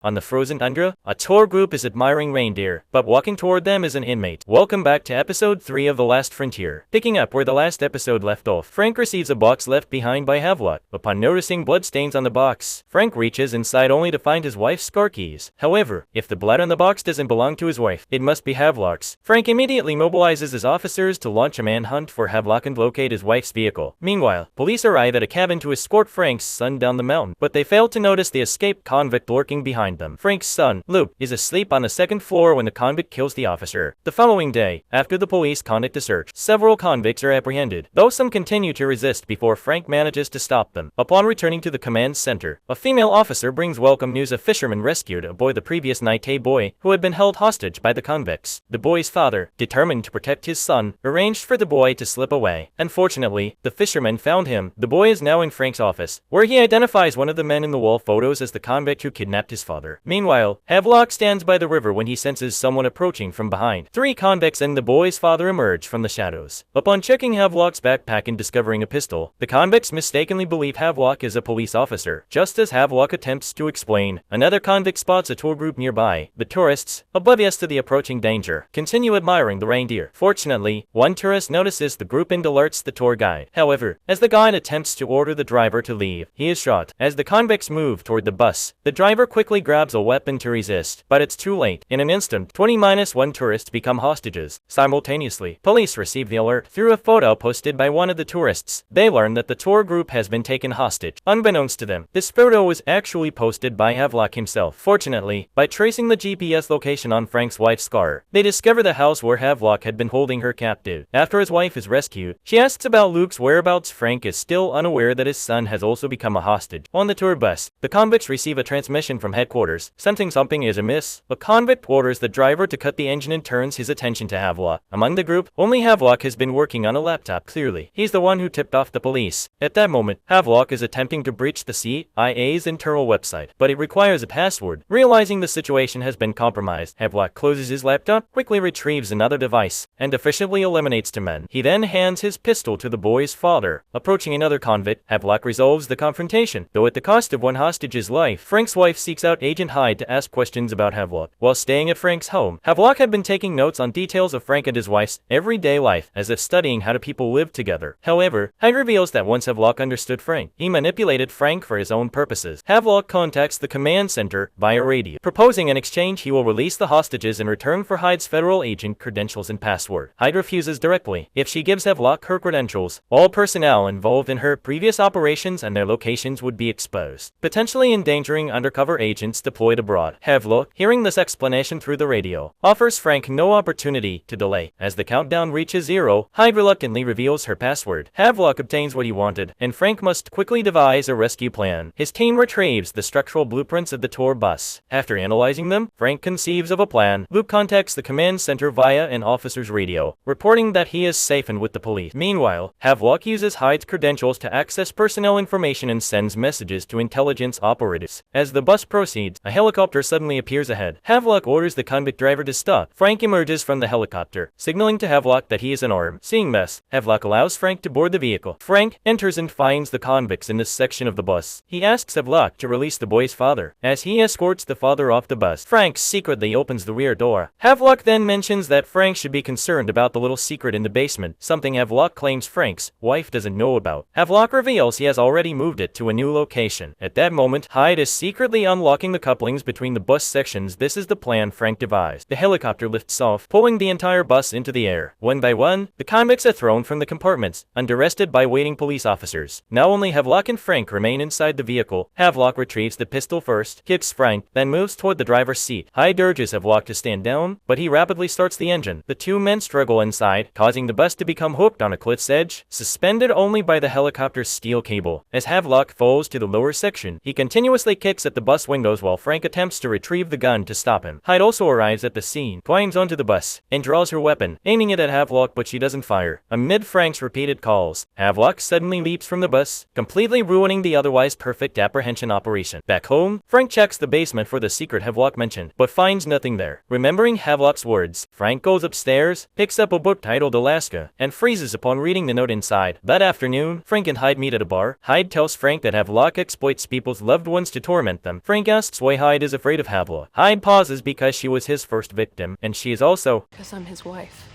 On the frozen tundra, a tour group is admiring reindeer, but walking toward them is an inmate. Welcome back to episode 3 of The Last Frontier. Picking up where the last episode left off, Frank receives a box left behind by Havelock. Upon noticing bloodstains on the box, Frank reaches inside only to find his wife's car keys. However, if the blood on the box doesn't belong to his wife, it must be Havelock's. Frank immediately mobilizes his officers to launch a manhunt for Havelock and locate his wife's vehicle. Meanwhile, police arrive at a cabin to escort Frank's son down the mountain, but they fail to notice the escaped convict lurking behind them. Frank's son, Luke, is asleep on the second floor when the convict kills the officer. The following day, after the police conduct a search, several convicts are apprehended, though some continue to resist before Frank manages to stop them. Upon returning to the command center, a female officer brings welcome news a fisherman rescued a boy the previous night, a boy who had been held hostage by the convicts. The boy's father, determined to protect his son, arranged for the boy to slip away. Unfortunately, the fisherman found him. The boy is now in Frank's office, where he identifies one of the men in the wall photos as the convict who kidnapped his father. Meanwhile, Havelock stands by the river when he senses someone approaching from behind. 3 convicts and the boy's father emerge from the shadows. Upon checking Havelock's backpack and discovering a pistol, the convicts mistakenly believe Havelock is a police officer. Just as Havelock attempts to explain, another convict spots a tour group nearby. The tourists, oblivious to the approaching danger, continue admiring the reindeer. Fortunately, one tourist notices the group and alerts the tour guide. However, as the guide attempts to order the driver to leave, he is shot. As the convicts move toward the bus, the driver quickly grabs a weapon to resist, but it's too late. In an instant, 20-1 tourists become hostages. Simultaneously, police receive the alert through a photo posted by one of the tourists. They learn that the tour group has been taken hostage. Unbeknownst to them, this photo was actually posted by Havelock himself. Fortunately, by tracing the GPS location on Frank's wife's car, they discover the house where Havelock had been holding her captive. After his wife is rescued, she asks about Luke's whereabouts. Frank is still unaware that his son has also become a hostage. On the tour bus, the convicts receive a transmission from headquarters, sensing something is amiss. A convict orders the driver to cut the engine and turns his attention to Havelock. Among the group, only Havelock has been working on a laptop. Clearly, he's the one who tipped off the police. At that moment, Havelock is attempting to breach the CIA's internal website, but it requires a password. Realizing the situation has been compromised, Havelock closes his laptop, quickly retrieves another device, and efficiently eliminates 2 men. He then hands his pistol to the boy's father. Approaching another convict, Havelock resolves the confrontation, though at the cost of one hostage's life. Frank's wife seeks out Agent Hyde to ask questions about Havelock. While staying at Frank's home, Havelock had been taking notes on details of Frank and his wife's everyday life, as if studying how do people live together. However, Hyde reveals that once Havelock understood Frank, he manipulated Frank for his own purposes. Havelock contacts the command center via radio, proposing in exchange he will release the hostages in return for Hyde's federal agent credentials and password. Hyde refuses directly. If she gives Havelock her credentials, all personnel involved in her previous operations and their locations would be exposed, potentially endangering undercover agents deployed abroad. Havelock, hearing this explanation through the radio, offers Frank no opportunity to delay. As the countdown reaches 0, Hyde reluctantly reveals her password. Havelock obtains what he wanted, and Frank must quickly devise a rescue plan. His team retrieves the structural blueprints of the tour bus. After analyzing them, Frank conceives of a plan. Luke contacts the command center via an officer's radio, reporting that he is safe and with the police. Meanwhile, Havelock uses Hyde's credentials to access personnel information and sends messages to intelligence operatives. As the bus proceeds, a helicopter suddenly appears ahead. Havelock orders the convict driver to stop. Frank emerges from the helicopter, signaling to Havelock that he is unarmed. Seeing this, Havelock allows Frank to board the vehicle. Frank enters and finds the convicts in this section of the bus. He asks Havelock to release the boy's father. As he escorts the father off the bus, Frank secretly opens the rear door. Havelock then mentions that Frank should be concerned about the little secret in the basement, something Havelock claims Frank's wife doesn't know about. Havelock reveals he has already moved it to a new location. At that moment, Hyde is secretly unlocking the couplings between the bus sections. This is the plan Frank devised. The helicopter lifts off, pulling the entire bus into the air. One by one, the convicts are thrown from the compartments, underarrested by waiting police officers. Now only Havelock and Frank remain inside the vehicle. Havelock retrieves the pistol first, kicks Frank, then moves toward the driver's seat. Hyde urges Havelock to stand down, but he rapidly starts the engine. The 2 men struggle inside, causing the bus to become hooked on a cliff's edge, suspended only by the helicopter's steel cable. As Havelock falls to the lower section, he continuously kicks at the bus windows while Frank attempts to retrieve the gun to stop him. Hyde also arrives at the scene, climbs onto the bus, and draws her weapon, aiming it at Havelock, but she doesn't fire. Amid Frank's repeated calls, Havelock suddenly leaps from the bus, completely ruining the otherwise perfect apprehension operation. Back home, Frank checks the basement for the secret Havelock mentioned, but finds nothing there. Remembering Havelock's words, Frank goes upstairs, picks up a book titled Alaska, and freezes upon reading the note inside. That afternoon, Frank and Hyde meet at a bar. Hyde tells Frank that Havelock exploits people's loved ones to torment them. Frank asks insists why Hyde is afraid of Havelock. Hyde pauses because she was his first victim, and she is also Because I'm his wife.